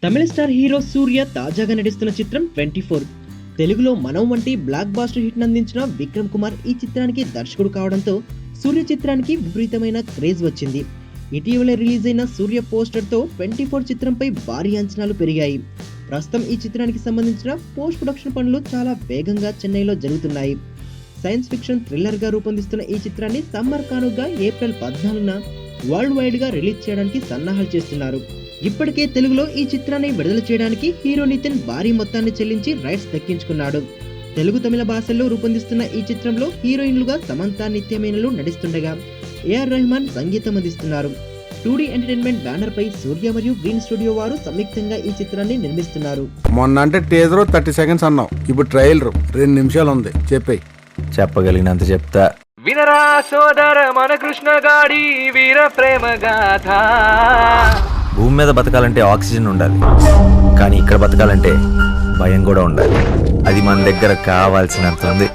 తమిళ star hero సూర్య తాజాగా నటిస్తున్న చిత్రం 24. తెలుగులో మనం వంటి బ్లాక్ బాస్టర్ హిట్ అందించిన విక్రమ్ కుమార్ ఈ చిత్రానికి దర్శకుడు కావడంతో సూర్య చిత్రానికి విపరీతమైన క్రేజ్ వచ్చింది. ఇటీవల రిలీజ్ అయిన సూర్య పోస్టర్తో 24 చిత్రంపై భారీ అంచనాలు పెరిగాయి. ప్రస్తుతం ఈ చిత్రానికి సంబంధించిన పోస్ట్ ప్రొడక్షన్ పనులు చాలా వేగంగా చెన్నైలో జరుగుతున్నాయి. సైన్స్ ఫిక్షన్ థ్రిల్లర్ గా రూపొందిస్తున్న ఈ చిత్రాన్ని సమ్మర్ కానుగా ఏప్రిల్ 14న వరల్డ్ వైడ్ గా రిలీజ్ చేయడానికి సన్నాహాలు చేస్తున్నారు. ఇప్పటికే తెలుగులో ఈ చిత్రాన్ని విడుదల చేయడానికి హీరో నితిన్ భారీ మొత్తాన్ని చెల్లించి రైట్స్ దక్కించుకున్నాడు. తెలుగు తమిళ భాషల్లో రూపొందిస్తున్న ఈ చిత్రంలో హీరోయిన్లుగా సమంత నిత్యమేనలు నటిస్తుండగా ఏఆర్ రెహమాన్ సంగీతం అందిస్తున్నారు. 2D ఎంటర్టైన్మెంట్ బ్యానర్ పై సూర్య మరియు గ్రీన్ స్టూడియో వారు సంయుక్తంగా ఈ చిత్రాన్ని నిర్మిస్తున్నారు. మొన్న అంటే టీజర్ 30 seconds అన్నావు, ఇప్పుడు ట్రైలర్ 2 నిమిషాలు ఉంది. చెప్పేయ్. చెప్పగలిగినంత చెప్తా. వినరా సోదర మన కృష్ణ గాడి వీర ప్రేమ గాథ. భూమి మీద బతకాలంటే ఆక్సిజన్ ఉండాలి, కానీ ఇక్కడ బతకాలంటే భయం కూడా ఉండాలి. అది మన దగ్గర కావాల్సినంత ఉంది.